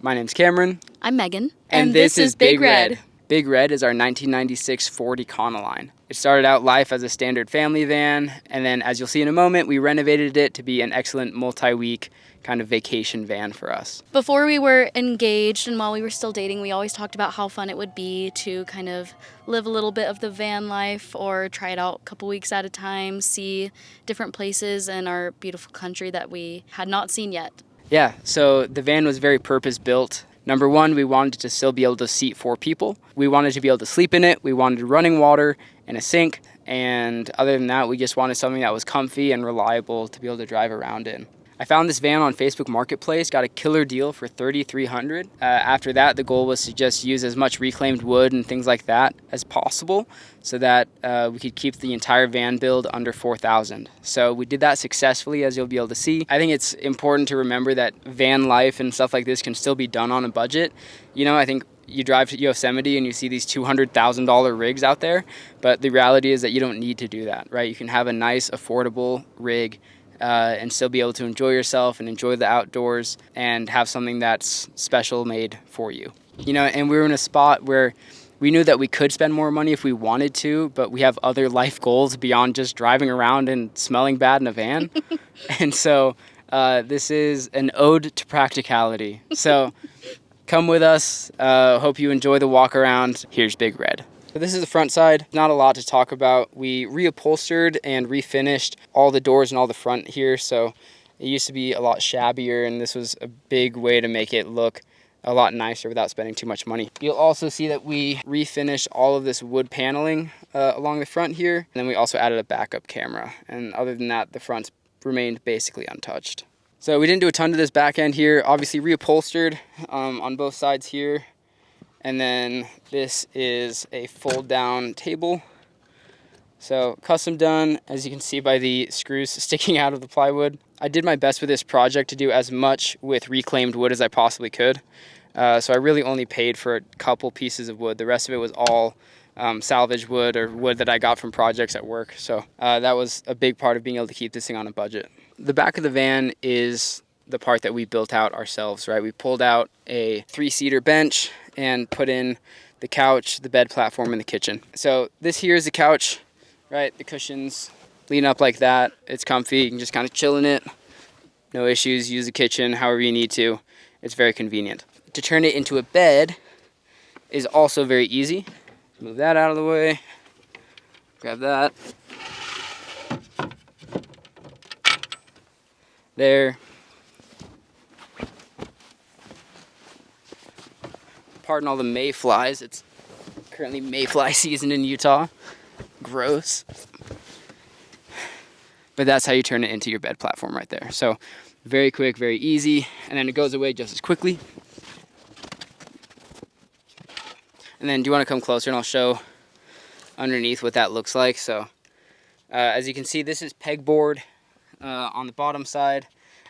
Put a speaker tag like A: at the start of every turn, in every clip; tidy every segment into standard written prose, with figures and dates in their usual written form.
A: My name's Cameron.
B: I'm Megan.
A: And this is Big Red. Big Red is our 1996 Ford Econoline. It started out life as a standard family van, and then as you'll see in a moment, we renovated it to be an excellent multi-week kind of vacation van for us.
B: Before we were engaged and while we were still dating, we always talked about how fun it would be to kind of live a little bit of the van life or try it out a couple weeks at a time, see different places in our beautiful country that we had not seen yet.
A: Yeah, so the van was very purpose-built. Number one, we wanted to still be able to seat 4 people. We wanted to be able to sleep in it. We wanted running water and a sink. And other than that, we just wanted something that was comfy and reliable to be able to drive around in. I found this van on Facebook Marketplace, got a killer deal for $3,300. After that, the goal was to just use as much reclaimed wood and things like that as possible so that we could keep the entire van build under $4,000. So we did that successfully, as you'll be able to see. I think it's important to remember that van life and stuff like this can still be done on a budget. You know, I think you drive to Yosemite and you see these $200,000 rigs out there, but the reality is that you don't need to do that, right? You can have a nice, affordable rig and still be able to enjoy yourself and enjoy the outdoors and have something that's special made for you. You know, and we were in a spot where we knew that we could spend more money if we wanted to, but we have other life goals beyond just driving around and smelling bad in a van. And so this is an ode to practicality. So come with us. Hope you enjoy the walk around. Here's Big Red. So this is the front side. Not a lot to talk about. We reupholstered and refinished all the doors and all the front here. So it used to be a lot shabbier, and this was a big way to make it look a lot nicer without spending too much money. You'll also see that we refinished all of this wood paneling along the front here. And then we also added a backup camera. And other than that, the fronts remained basically untouched. So we didn't do a ton to this back end here. Obviously reupholstered on both sides here. And then this is a fold down table. So custom done, as you can see by the screws sticking out of the plywood. I did my best with this project to do as much with reclaimed wood as I possibly could. So I really only paid for a couple pieces of wood. The rest of it was all salvage wood or wood that I got from projects at work. So that was a big part of being able to keep this thing on a budget. The back of the van is the part that we built out ourselves, right? We pulled out a 3-seater bench and put in the couch, the bed platform, and the kitchen. So this here is the couch, right? The cushions lean up like that. It's comfy. You can just kind of chill in it. No issues. Use the kitchen however you need to. It's very convenient. To turn it into a bed is also very easy. Move that out of the way. Grab that. There. Pardon all the mayflies. It's currently mayfly season in Utah. Gross. But that's how you turn it into your bed platform right there. So very quick, very easy, and then it goes away just as quickly. And then do you want to come closer and I'll show underneath what that looks like. So as you can see, this is pegboard on the bottom side,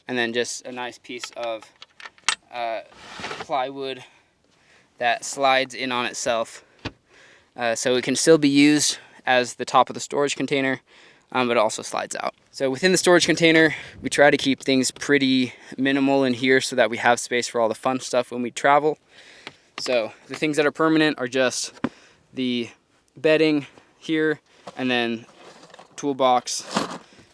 A: and then just a nice piece of plywood that slides in on itself. So it can still be used as the top of the storage container, but it also slides out. So within the storage container, we try to keep things pretty minimal in here so that we have space for all the fun stuff when we travel. So the things that are permanent are just the bedding here, and then toolbox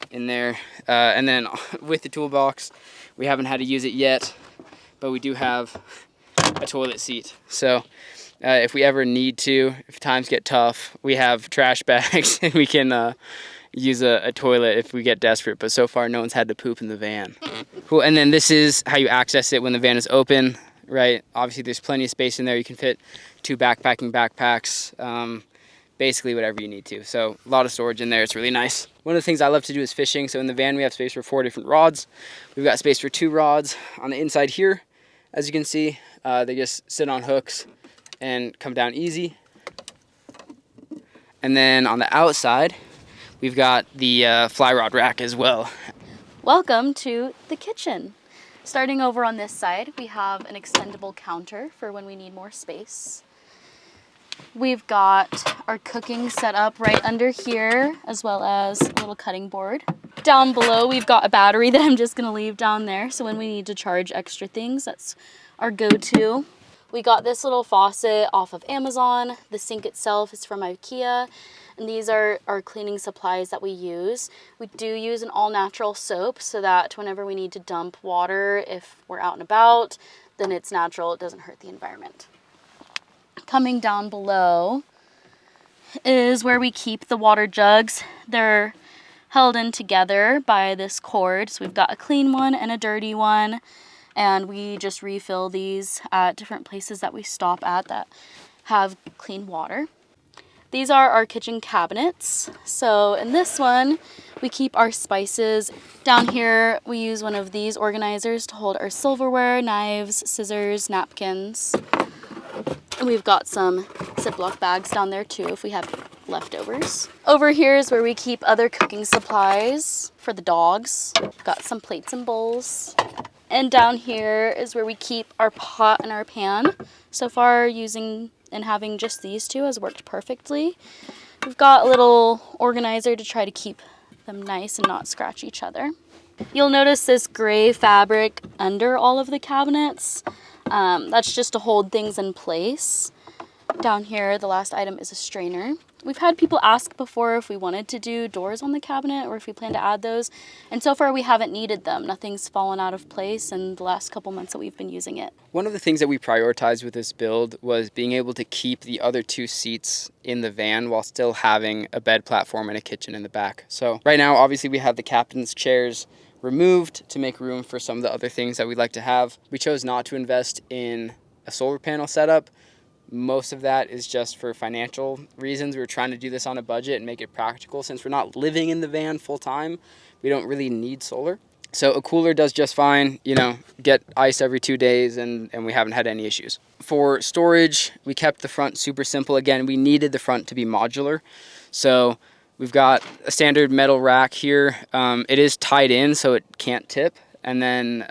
A: in there. And then with the toolbox, we haven't had to use it yet, but we do have a toilet seat. So if we ever need to, if times get tough, we have trash bags and we can use a toilet if we get desperate. But so far, no one's had to poop in the van. Cool. And then this is how you access it when the van is open, right? Obviously, there's plenty of space in there. You can fit 2 backpacking backpacks, basically whatever you need to. So a lot of storage in there. It's really nice. One of the things I love to do is fishing. So in the van, we have space for 4 different rods. We've got space for 2 rods on the inside here. As you can see, they just sit on hooks and come down easy. And then on the outside, we've got the fly rod rack as well.
B: Welcome to the kitchen. Starting over on this side, we have an extendable counter for when we need more space. We've got our cooking set up right under here, as well as a little cutting board. Down below, we've got a battery that I'm just gonna leave down there, so when we need to charge extra things, that's our go-to. We got this little faucet off of Amazon. The sink itself is from IKEA. And these are our cleaning supplies that we use. We do use an all-natural soap so that whenever we need to dump water, if we're out and about, then it's natural. It doesn't hurt the environment. Coming down below is where we keep the water jugs. They're held in together by this cord. So we've got a clean one and a dirty one. And we just refill these at different places that we stop at that have clean water. These are our kitchen cabinets. So in this one, we keep our spices. Down here, we use one of these organizers to hold our silverware, knives, scissors, napkins. And we've got some Ziploc bags down there too if we have leftovers. Over here is where we keep other cooking supplies for the dogs. Got some plates and bowls. And down here is where we keep our pot and our pan. So far, using and having just these two has worked perfectly. We've got a little organizer to try to keep them nice and not scratch each other. You'll notice this gray fabric under all of the cabinets. That's just to hold things in place. Down here, the last item is a strainer. We've had people ask before if we wanted to do doors on the cabinet or if we plan to add those. And so far we haven't needed them. Nothing's fallen out of place in the last couple months that we've been using it.
A: One of the things that we prioritized with this build was being able to keep the other two seats in the van while still having a bed platform and a kitchen in the back. So right now, obviously we have the captain's chairs removed to make room for some of the other things that we'd like to have. We chose not to invest in a solar panel setup. Most of that is just for financial reasons. We were trying to do this on a budget and make it practical. Since we're not living in the van full time, we don't really need solar. So a cooler does just fine, you know, get ice every 2 days and we haven't had any issues. For storage, we kept the front super simple. Again, we needed the front to be modular. So we've got a standard metal rack here. It is tied in so it can't tip. And then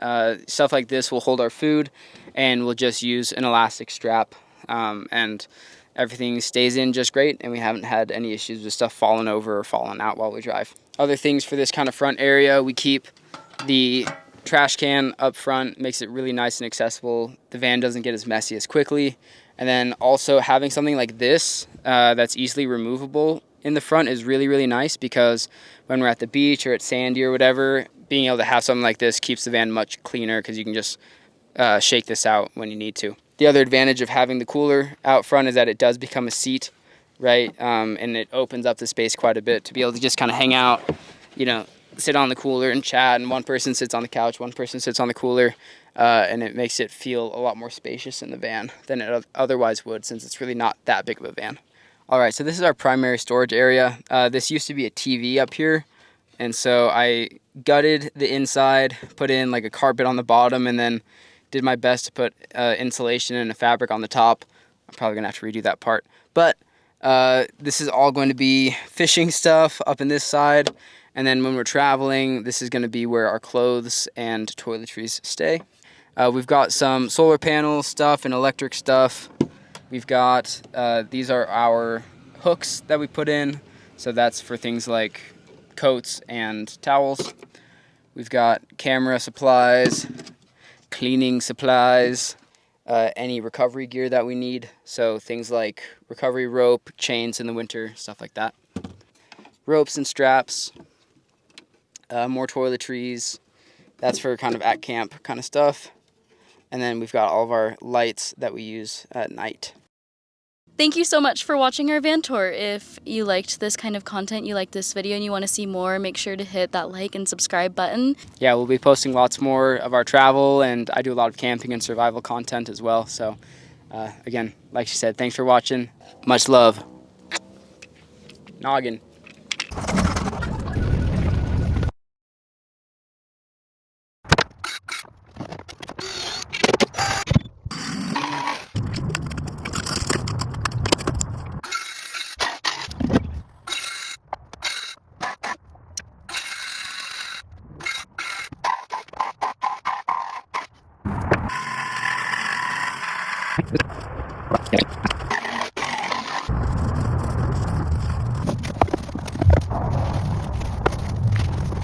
A: stuff like this will hold our food and we'll just use an elastic strap. And everything stays in just great, and we haven't had any issues with stuff falling over or falling out while we drive. Other things for this kind of front area, we keep the trash can up front, makes it really nice and accessible. The van doesn't get as messy as quickly. And then also having something like this that's easily removable in the front is really, really nice because when we're at the beach or at Sandy or whatever, being able to have something like this keeps the van much cleaner because you can just shake this out when you need to. The other advantage of having the cooler out front is that it does become a seat, right? And it opens up the space quite a bit to be able to just kind of hang out, you know, sit on the cooler and chat, and one person sits on the couch, one person sits on the cooler, and it makes it feel a lot more spacious in the van than it otherwise would since it's really not that big of a van. All right, so this is our primary storage area. This used to be a TV up here, and so I gutted the inside, put in like a carpet on the bottom, and then did my best to put insulation and a fabric on the top. I'm probably gonna have to redo that part. But this is all going to be fishing stuff up in this side. And then when we're traveling, this is gonna be where our clothes and toiletries stay. We've got some solar panel stuff and electric stuff. We've got, these are our hooks that we put in. So that's for things like coats and towels. We've got camera supplies, cleaning supplies, any recovery gear that we need. So things like recovery rope, chains in the winter, stuff like that. Ropes and straps, more toiletries. That's for kind of at camp kind of stuff. And then we've got all of our lights that we use at night.
B: Thank you so much for watching our van tour. If you liked this kind of content, you liked this video and you want to see more, make sure to hit that like and subscribe button.
A: Yeah, we'll be posting lots more of our travel, and I do a lot of camping and survival content as well. So again, like she said, thanks for watching. Much love. Noggin.